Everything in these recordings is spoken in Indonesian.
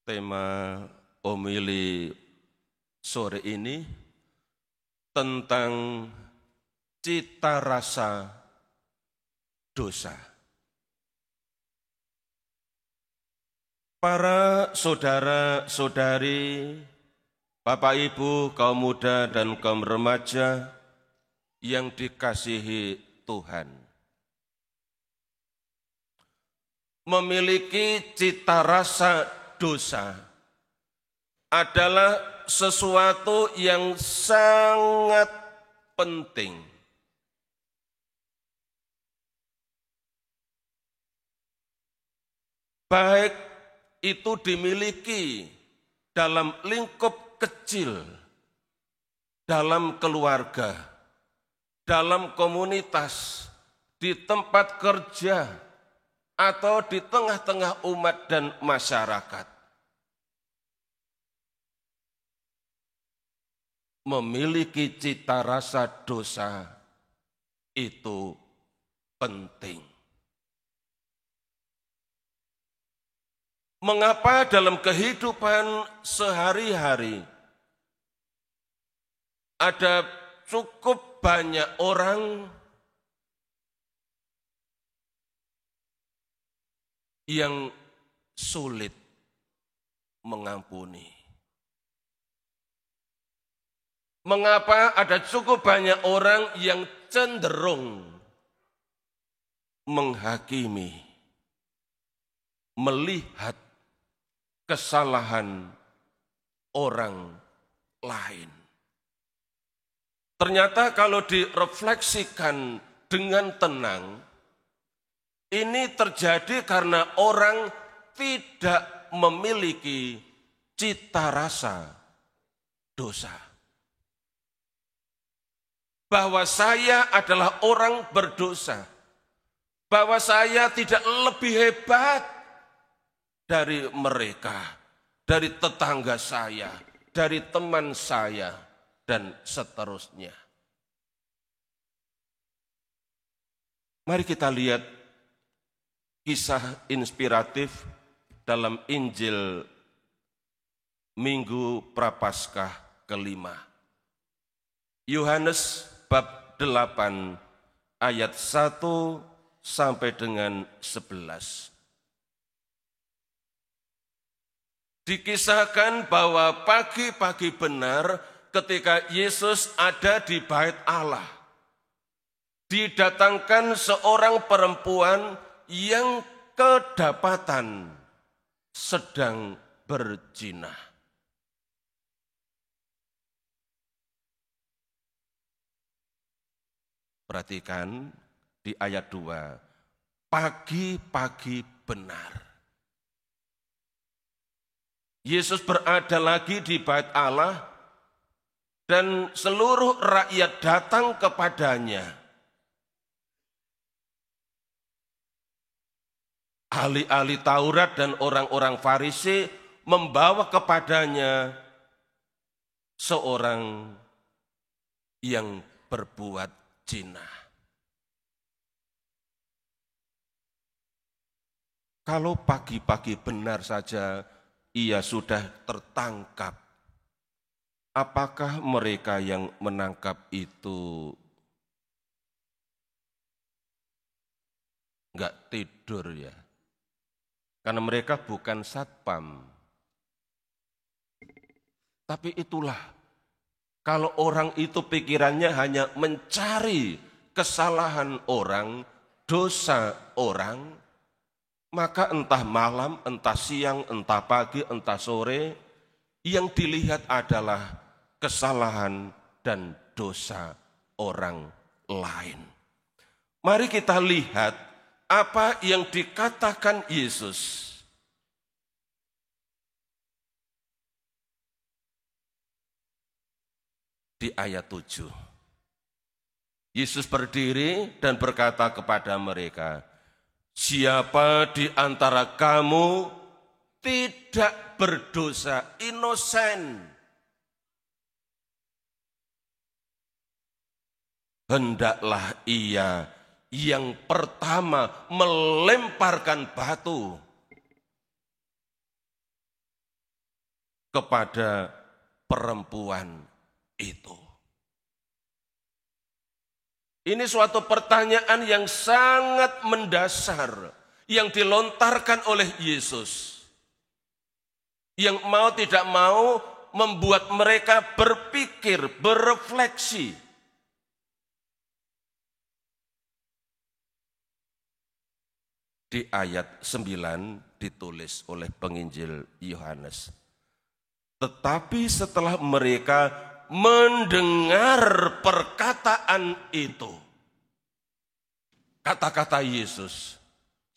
Tema homili sore ini tentang cita rasa dosa. Para saudara-saudari, Bapak Ibu, kaum muda dan kaum remaja yang dikasihi Tuhan. Memiliki cita rasa dosa adalah sesuatu yang sangat penting. Baik itu dimiliki dalam lingkup kecil, dalam keluarga, dalam komunitas, di tempat kerja, atau di tengah-tengah umat dan masyarakat. Memiliki cita rasa dosa itu penting. Mengapa dalam kehidupan sehari-hari ada cukup banyak orang yang sulit mengampuni? Mengapa ada cukup banyak orang yang cenderung menghakimi, melihat kesalahan orang lain? Ternyata kalau direfleksikan dengan tenang, ini terjadi karena orang tidak memiliki cita rasa dosa. Bahwa saya adalah orang berdosa. Bahwa saya tidak lebih hebat dari mereka, dari tetangga saya, dari teman saya, dan seterusnya. Mari kita lihat kisah inspiratif dalam Injil Minggu Prapaskah kelima. Yohanes bab 8 ayat 1 sampai dengan 11. Dikisahkan bahwa pagi-pagi benar ketika Yesus ada di Bait Allah, didatangkan seorang perempuan yang kedapatan sedang berzina. Perhatikan di ayat 2, pagi-pagi benar. Yesus berada lagi di Bait Allah dan seluruh rakyat datang kepadanya. Ahli-ahli Taurat dan orang-orang Farisi membawa kepadanya seorang yang berbuat zina. Kalau pagi-pagi benar saja ia sudah tertangkap, apakah mereka yang menangkap itu enggak tidur ya? Karena mereka bukan satpam. Tapi itulah, kalau orang itu pikirannya hanya mencari kesalahan orang, dosa orang, maka entah malam, entah siang, entah pagi, entah sore, yang dilihat adalah kesalahan dan dosa orang lain. Mari kita lihat apa yang dikatakan Yesus. Di ayat 7. Yesus berdiri dan berkata kepada mereka, siapa di antara kamu tidak berdosa, inosen, hendaklah ia yang pertama melemparkan batu. kepada perempuan itu? Ini suatu pertanyaan yang sangat mendasar yang dilontarkan oleh Yesus, yang mau tidak mau membuat mereka berpikir, berefleksi. Di ayat 9 ditulis oleh penginjil Yohanes. Tetapi setelah mereka mendengar perkataan itu, kata-kata Yesus,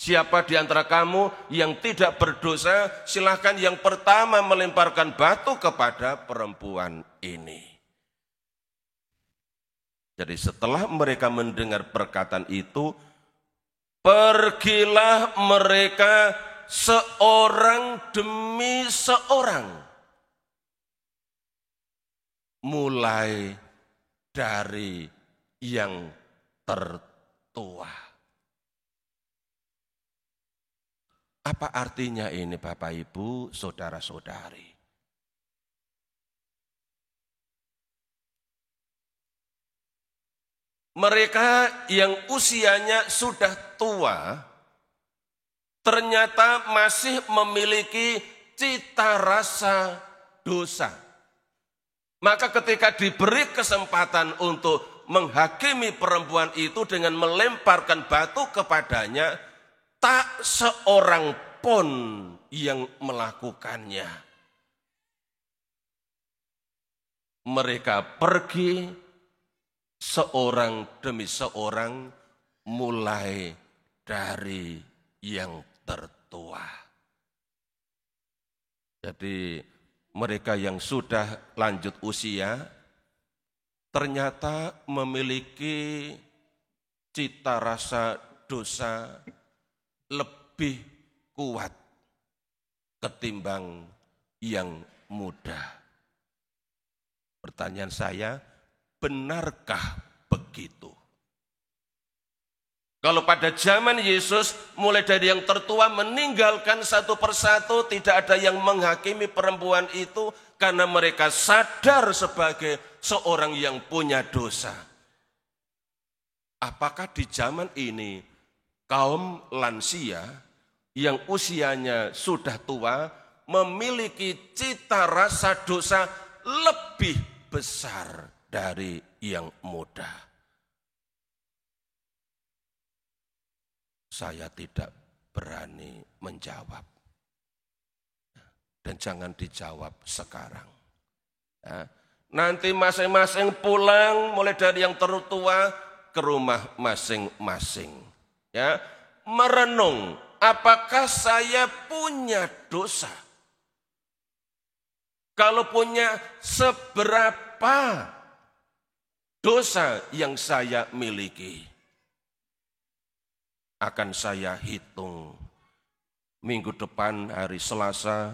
siapa di antara kamu yang tidak berdosa, silakan yang pertama melemparkan batu kepada perempuan ini. Jadi setelah mereka mendengar perkataan itu, pergilah mereka seorang demi seorang, mulai dari yang tertua. Apa artinya ini Bapak Ibu, saudara-saudari? Mereka yang usianya sudah tua, ternyata masih memiliki cita rasa dosa. Maka ketika diberi kesempatan untuk menghakimi perempuan itu dengan melemparkan batu kepadanya, tak seorang pun yang melakukannya. Mereka pergi seorang demi seorang, mulai dari yang tertua. Jadi mereka yang sudah lanjut usia ternyata memiliki cita rasa dosa lebih kuat ketimbang yang muda. Pertanyaan saya, benarkah begitu? Kalau pada zaman Yesus, mulai dari yang tertua meninggalkan satu persatu, tidak ada yang menghakimi perempuan itu karena mereka sadar sebagai seorang yang punya dosa. Apakah di zaman ini kaum lansia yang usianya sudah tua memiliki cita rasa dosa lebih besar dari yang muda? Saya tidak berani menjawab. Dan jangan dijawab sekarang. Ya, nanti masing-masing pulang mulai dari yang tertua ke rumah masing-masing. Ya, merenung, apakah saya punya dosa? Kalau punya, seberapa dosa yang saya miliki? Akan saya hitung. Minggu depan hari Selasa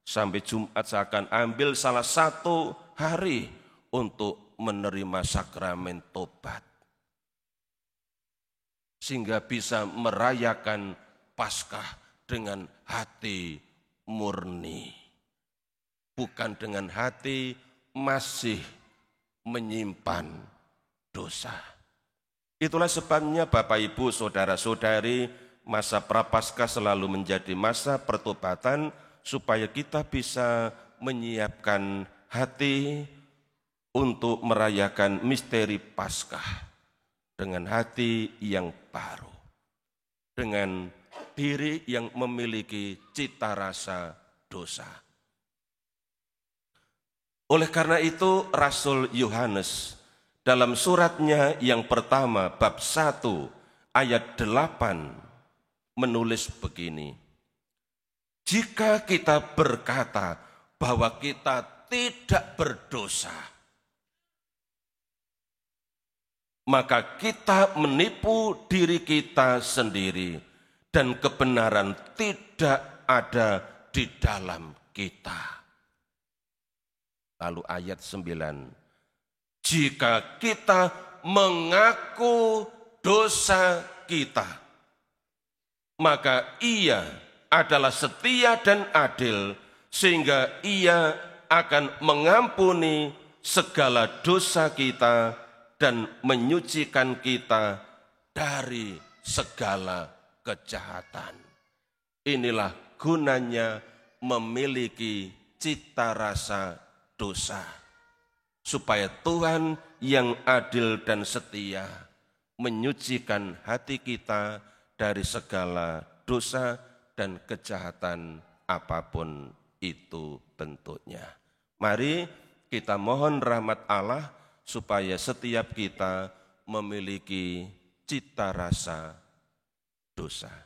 sampai Jumat saya akan ambil salah satu hari untuk menerima sakramen tobat. Sehingga bisa merayakan Paskah dengan hati murni. Bukan dengan hati masih menyimpan dosa. Itulah sebabnya Bapak Ibu Saudara-saudari, masa Prapaskah selalu menjadi masa pertobatan supaya kita bisa menyiapkan hati untuk merayakan misteri Paskah dengan hati yang baru, dengan diri yang memiliki cita rasa dosa. Oleh karena itu Rasul Yohanes dalam suratnya yang pertama bab 1 ayat 8 menulis begini. Jika kita berkata bahwa kita tidak berdosa, maka kita menipu diri kita sendiri dan kebenaran tidak ada di dalam kita. Lalu ayat 9. Jika kita mengaku dosa kita, maka Ia adalah setia dan adil sehingga Ia akan mengampuni segala dosa kita dan menyucikan kita dari segala kejahatan. Inilah gunanya memiliki cita rasa dosa, supaya Tuhan yang adil dan setia menyucikan hati kita dari segala dosa dan kejahatan apapun itu bentuknya. Mari kita mohon rahmat Allah supaya setiap kita memiliki cita rasa dosa.